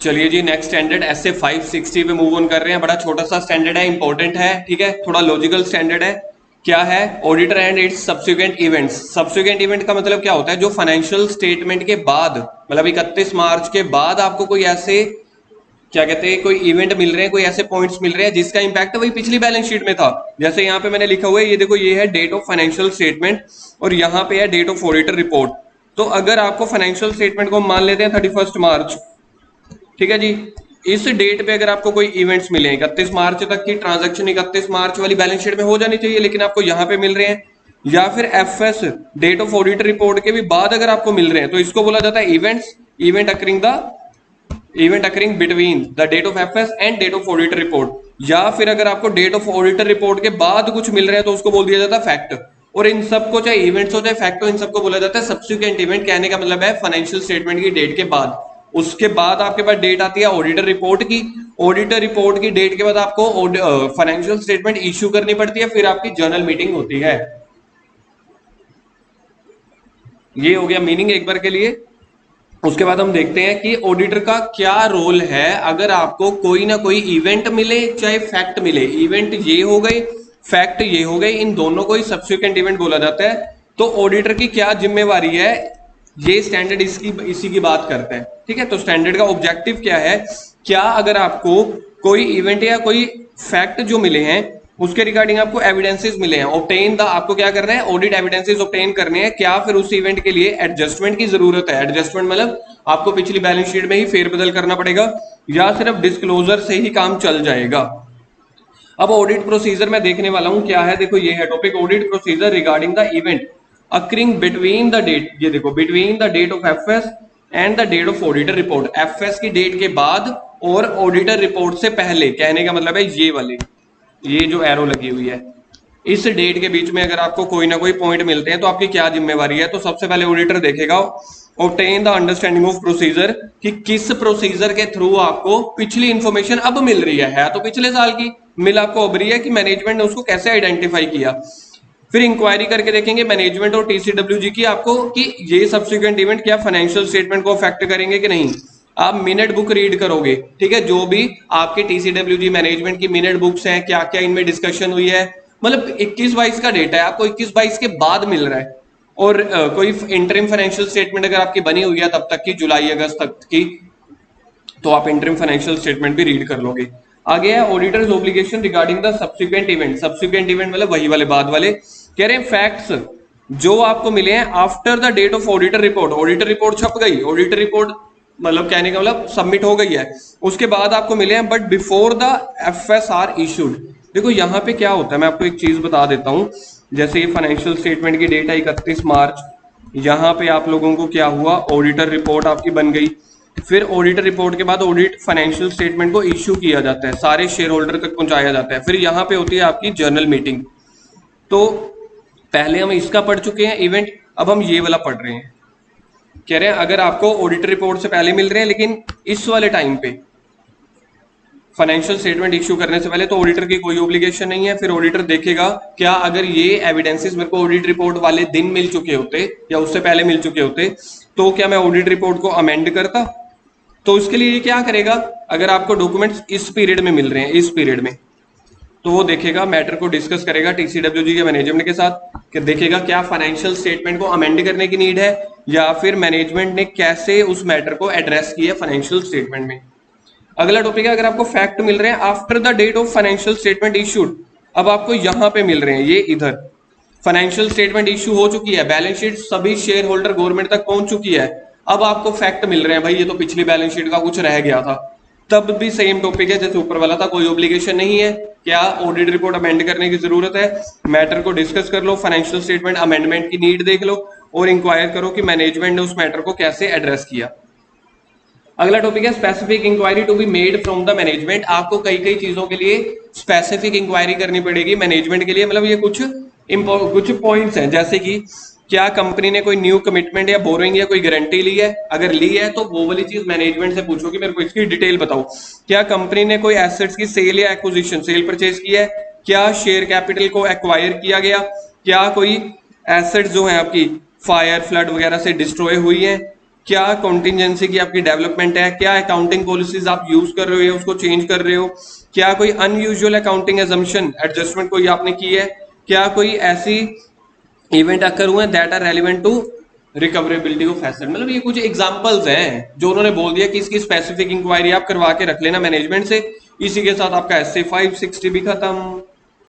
चलिए जी, next standard ऐसे 560 पे मूव ऑन कर रहे हैं। बड़ा छोटा सा स्टैंडर्ड है, इंपॉर्टेंट है, ठीक है, थोड़ा लॉजिकल स्टैंडर्ड है। क्या है? Auditor and it's subsequent events. Subsequent event का मतलब क्या होता है? जो फाइनेंशियल स्टेटमेंट के बाद, मतलब 31 मार्च के बाद आपको कोई ऐसे, क्या कहते हैं, कोई इवेंट मिल रहे हैं, कोई ऐसे पॉइंट्स मिल रहे हैं जिसका इंपैक्ट वही पिछली बैलेंस शीट में था। जैसे यहाँ पे मैंने लिखा हुआ है, ये देखो, ये है डेट ऑफ फाइनेंशियल स्टेटमेंट और यहाँ पे है डेट ऑफ ऑडिटर रिपोर्ट। तो अगर आपको फाइनेंशियल स्टेटमेंट को मान लेते हैं 31 मार्च, ठीक है जी, इस डेट पे अगर आपको कोई इवेंट्स मिले 31 मार्च तक की ट्रांजैक्शन 31 मार्च वाली बैलेंस शीट में हो जानी चाहिए, लेकिन आपको यहाँ पे मिल रहे हैं, या फिर FS date of auditor report के भी बाद अगर आपको मिल रहे हैं, तो इसको बोला जाता है events, event occurring between the date of FS and date of auditor report. या फिर अगर आपको डेट ऑफ ऑडिटर रिपोर्ट के बाद कुछ मिल रहा है तो उसको बोल दिया जाता है फैक्ट। और इन सबको, चाहे इवेंट्स हो चाहे फैक्ट हो, इन सबको बोला जाता है सब्सिक्वेंट इवेंट। कहने का मतलब है फाइनेंशियल स्टेटमेंट की डेट के बाद। उसके बाद आपके पास डेट आती है ऑडिटर रिपोर्ट की। ऑडिटर रिपोर्ट की डेट के बाद आपको फाइनेंशियल स्टेटमेंट इश्यू करनी पड़ती है, फिर आपकी जर्नल मीटिंग होती है। ये हो गया मीनिंग एक बार के लिए। उसके बाद हम देखते हैं कि ऑडिटर का क्या रोल है अगर आपको कोई ना कोई इवेंट मिले चाहे फैक्ट मिले। इवेंट ये हो गए, फैक्ट ये हो गए, इन दोनों को ही सब्सिक्वेंट इवेंट बोला जाता है। तो ऑडिटर की क्या जिम्मेवारी है, ये स्टैंडर्ड इसी की बात करते हैं, ठीक है। तो स्टैंडर्ड का ऑब्जेक्टिव क्या है? क्या अगर आपको कोई इवेंट या कोई फैक्ट जो मिले हैं उसके रिगार्डिंग आपको एविडेंसेस मिले हैं, ऑब्टेन द, आपको क्या करना है? ऑडिट एविडेंसेस ऑब्टेन करने हैं। क्या फिर उस इवेंट के लिए एडजस्टमेंट की जरूरत है? एडजस्टमेंट मतलब आपको पिछली बैलेंस शीट में ही फेरबदल करना पड़ेगा, या सिर्फ डिस्क्लोजर से ही काम चल जाएगा। अब ऑडिट प्रोसीजर में देखने वाला हूं क्या है। देखो, ये है topic, audit procedure regarding the event occurring between the date, ये देखो, between the date of FS and the date of auditor report. FS की डेट के बाद और ऑडिटर रिपोर्ट से पहले। कहने का मतलब है ये वाली, ये जो एरो लगी हुई है, इस डेट के बीच में अगर आपको कोई ना कोई पॉइंट मिलते हैं तो आपकी क्या जिम्मेवारी है? तो सबसे पहले ऑडिटर देखेगा obtain the understanding of procedure, कि किस प्रोसीजर के थ्रू आपको पिछली इंफॉर्मेशन अब मिल रही है तो पिछले साल की मिल आपको अब रही है, कि मैनेजमेंट ने उसको कैसे आइडेंटिफाई किया। फिर इंक्वायरी करके देखेंगे मैनेजमेंट और टीसीडब्ल्यूजी की आपको, कि ये सब्सिक्वेंट इवेंट क्या फाइनेंशियल स्टेटमेंट को अफेक्ट करेंगे कि नहीं। आप मिनट बुक रीड करोगे, ठीक है, जो भी आपके टीसीडब्ल्यूजी मैनेजमेंट की मिनट बुक्स हैं, क्या क्या इनमें डिस्कशन हुई है। मतलब 21-22 का डेटा है, आपको 21-22 के बाद मिल रहा है। और कोई इंटरिम फाइनेंशियल स्टेटमेंट अगर आपकी बनी हुई है तब तक की, जुलाई अगस्त तक की, तो आप इंटरिम फाइनेंशियल स्टेटमेंट भी रीड कर लोगे। आगे है auditors obligation regarding the subsequent event. Subsequent event मतलब वही वाले बाद वाले। कह रहे हैं फैक्ट्स जो आपको मिले हैं after the date of auditor report. Auditor report छप गई, ऑडिटर रिपोर्ट मतलब कहने का मतलब सबमिट हो गई है, उसके बाद आपको मिले हैं, but before the FSR issued. देखो यहाँ पे क्या होता है, मैं आपको एक चीज बता देता हूँ। जैसे ये फाइनेंशियल स्टेटमेंट की डेट है 31 मार्च, यहाँ पे आप लोगों को क्या हुआ, ऑडिटर रिपोर्ट आपकी बन गई। फिर ऑडिटर रिपोर्ट के बाद ऑडिट फाइनेंशियल स्टेटमेंट को इश्यू किया जाता है, सारे शेयर होल्डर तक पहुंचाया जाता है। फिर यहाँ पे होती है आपकी जर्नल मीटिंग। तो पहले हम इसका पढ़ चुके हैं इवेंट, अब हम ये वाला पढ़ रहे हैं। कह रहे हैं अगर आपको ऑडिटर रिपोर्ट से पहले मिल रहे हैं, लेकिन इस वाले टाइम पे फाइनेंशियल स्टेटमेंट इश्यू करने से पहले, तो ऑडिटर की कोई ऑब्लिगेशन नहीं है। फिर ऑडिटर देखेगा क्या अगर ये एविडेंसेस मेरे को ऑडिट रिपोर्ट वाले दिन मिल चुके होते या उससे पहले मिल चुके होते, तो क्या मैं ऑडिट रिपोर्ट को अमेंड करता। तो उसके लिए क्या करेगा, अगर आपको डॉक्यूमेंट्स इस पीरियड में मिल रहे हैं, इस पीरियड में, तो वो देखेगा, मैटर को डिस्कस करेगा टीसीडब्ल्यूजी के मैनेजमेंट के साथ, कि देखेगा क्या फाइनेंशियल स्टेटमेंट को अमेंड करने की नीड है, या फिर मैनेजमेंट ने कैसे उस मैटर को एड्रेस किया फाइनेंशियल स्टेटमेंट में। अगला टॉपिक है, अगर आपको फैक्ट मिल रहे हैं after the date of financial statement issued. अब आपको यहां पे मिल रहे हैं, ये इधर फाइनेंशियल स्टेटमेंट इशू हो चुकी है, बैलेंस शीट सभी शेयर होल्डर गवर्नमेंट तक पहुंच चुकी है। अब आपको फैक्ट मिल रहे हैं, भाई ये तो पिछली बैलेंस शीट का कुछ रह गया था। तब भी सेम टॉपिक है जैसे ऊपर वाला था, कोई ऑब्लिगेशन नहीं है। क्या ऑडिट रिपोर्ट अमेंड करने की जरूरत है, मैटर को डिस्कस कर लो, फाइनेंशियल स्टेटमेंट अमेंडमेंट की नीड देख लो और इंक्वायर करो कि मैनेजमेंट ने उस मैटर को कैसे एड्रेस किया। अगला टॉपिक है specific inquiry to be made from the management. आपको कई कई चीजों के लिए स्पेसिफिक इंक्वायरी करनी पड़ेगी मैनेजमेंट के लिए। मतलब ये कुछ पॉइंट्स हैं, जैसे कि क्या कंपनी ने कोई न्यू कमिटमेंट या बोरोइंग या कोई गारंटी ली है, अगर ली है तो वो वाली चीज मैनेजमेंट से पूछो कि मेरे को इसकी डिटेल बताओ। क्या कंपनी ने कोई एसेट्स की सेल या एक्विजिशन, सेल परचेज की है, क्या शेयर कैपिटल को एक्वायर किया गया, क्या कोई एसेट्स जो है आपकी फायर फ्लड वगैरह से डिस्ट्रॉय हुई है, क्या कॉन्टिजेंसी की आपकी डेवलपमेंट है, क्या अकाउंटिंग पॉलिसीज आप यूज कर रहे हो या उसको चेंज कर रहे हो, क्या कोई अनयूजुअल अकाउंटिंग एजम्पशन एडजस्टमेंट कोई आपने की है, क्या कोई ऐसी इवेंट अकर हुए that are relevant to recoverability of asset. मतलब ये कुछ एग्जांपल्स हैं जो उन्होंने बोल दिया कि इसकी स्पेसिफिक इंक्वायरी आप करवा के रख लेना मैनेजमेंट से। इसी के साथ आपका एसए 560 भी खत्म।